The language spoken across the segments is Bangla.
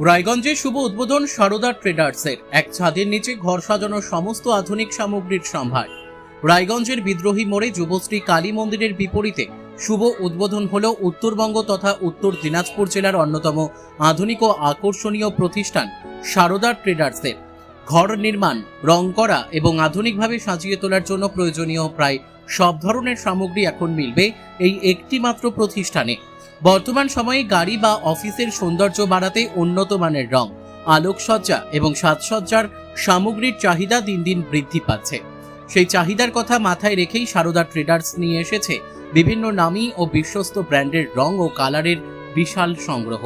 রায়গঞ্জে শুভ উদ্বোধন সারদা ট্রেডার্সের। এক ছাদের নিচে ঘর সাজানোর সমস্ত আধুনিক সামগ্রীর সম্ভার। রায়গঞ্জের বিদ্রোহী মোড়ে যুবশ্রী কালী মন্দিরের বিপরীতে শুভ উদ্বোধন হল উত্তরবঙ্গ তথা উত্তর দিনাজপুর জেলার অন্যতম আধুনিক ও আকর্ষণীয় প্রতিষ্ঠান সারদা ট্রেডার্সের। ঘর নির্মাণ, রং করা এবং আধুনিকভাবে সাজিয়ে তোলার জন্য প্রয়োজনীয় প্রায় সব ধরনের সামগ্রী এখন মিলবে এই একটি মাত্র প্রতিষ্ঠানে। বর্তমান সময়ে গাড়ি বা অফিসের সৌন্দর্য বাড়াতে উন্নত মানের রং, আলোকসজ্জা এবং সাজসজ্জার সামগ্রীর চাহিদা দিন দিন বৃদ্ধি পাচ্ছে। সেই চাহিদার কথা মাথায় রেখেই সারদা ট্রেডার্স নিয়ে এসেছে বিভিন্ন নামী ও বিশ্বস্ত ব্র্যান্ডের রং ও কালারের বিশাল সংগ্রহ।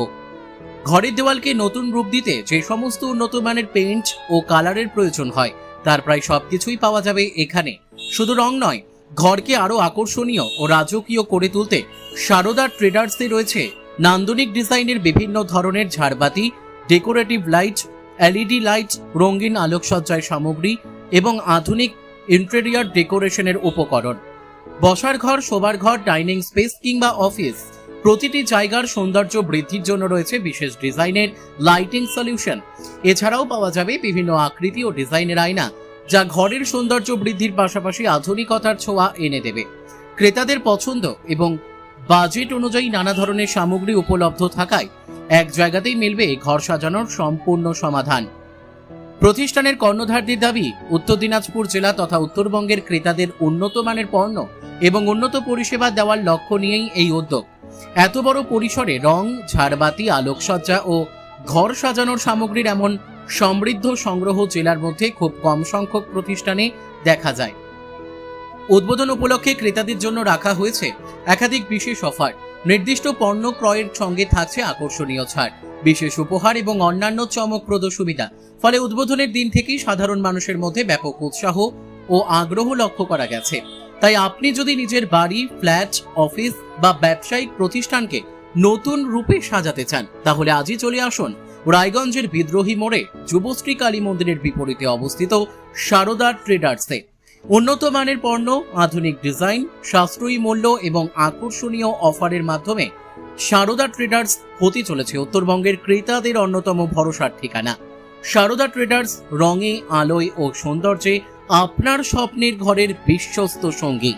ঘরের দেওয়ালকে নতুন রূপ দিতে যে সমস্ত উন্নত মানের পেইন্ট ও কালারের প্রয়োজন হয় তার প্রায় সবকিছুই পাওয়া যাবে এখানে। শুধু রং নয়, ঘরকে আরো আকর্ষণীয় ও রাজকীয় করে তুলতে সারদা ট্রেডার্সে রয়েছে নান্দনিক ডিজাইনের বিভিন্ন ধরনের ঝাড়বাতি, ডেকোরেটিভ লাইট, এলইডি লাইট, রঙিন আলোকসজ্জার সামগ্রী এবং আধুনিক ইন্টেরিয়র ডেকোরেশনের উপকরণ। বসার ঘর, শোবার ঘর, ডাইনিং স্পেস কিংবা অফিস, প্রতিটি জায়গার সৌন্দর্য বৃদ্ধির জন্য রয়েছে বিশেষ ডিজাইনের লাইটিং সলিউশন। এছাড়াও পাওয়া যাবে বিভিন্ন আকৃতি ও ডিজাইনের আয়না, যা ঘরের সৌন্দর্য বৃদ্ধির পাশাপাশি আধুনিকতার ছোঁয়া এনে দেবে। ক্রেতাদের পছন্দ এবং বাজেট অনুযায়ী নানা ধরনের সামগ্রী উপলব্ধ থাকায় এক জায়গাতেই মিলবে ঘর সাজানোর সম্পূর্ণ সমাধান। প্রতিষ্ঠানের কর্ণধারদের দাবি, উত্তর দিনাজপুর জেলা তথা উত্তরবঙ্গের ক্রেতাদের উন্নত মানের পণ্য এবং উন্নত পরিষেবা দেওয়ার লক্ষ্য নিয়েই এই উদ্যোগ। এত বড় পরিসরে রং, ঝাড়বাতি, আলোকসজ্জা ও ঘর সাজানোর সামগ্রীর এমন সমৃদ্ধ সংগ্রহ জেলার মধ্যে খুব কম সংখ্যক প্রতিষ্ঠানে দেখা যায়। উদ্বোধন উপলক্ষে ক্রেতাদের জন্য রাখা হয়েছে একাধিক বিশেষ অফার। নির্দিষ্ট পণ্য ক্রয়ের সঙ্গে থাকছে আকর্ষণীয় ছাড়, বিশেষ উপহার এবং অন্যান্য চমকপ্রদ সুবিধা। ফলে উদ্বোধনের দিন থেকেই সাধারণ মানুষের মধ্যে ব্যাপক উৎসাহ ও আগ্রহ লক্ষ্য করা গেছে। তাই আপনি যদি নিজের বাড়ি, ফ্ল্যাট, অফিস বা ব্যবসায়িক প্রতিষ্ঠানকে নতুন রূপে সাজাতে চান তাহলে আজই চলে আসুন রায়গঞ্জের বিদ্রোহী মোড়ে যুবশ্রী কালী মন্দিরের বিপরীতে অবস্থিত সারদা ট্রেডার্সে। উন্নত মানের পণ্য, আধুনিক ডিজাইন, সাশ্রয়ী মূল্য এবং আকর্ষণীয় অফারের মাধ্যমে সারদা ট্রেডার্স হতে চলেছে উত্তরবঙ্গের ক্রেতাদের অন্যতম ভরসার ঠিকানা। সারদা ট্রেডার্স রঙে, আলোয় ও সৌন্দর্যে আপনার স্বপ্নের ঘরের বিশ্বস্ত সঙ্গী।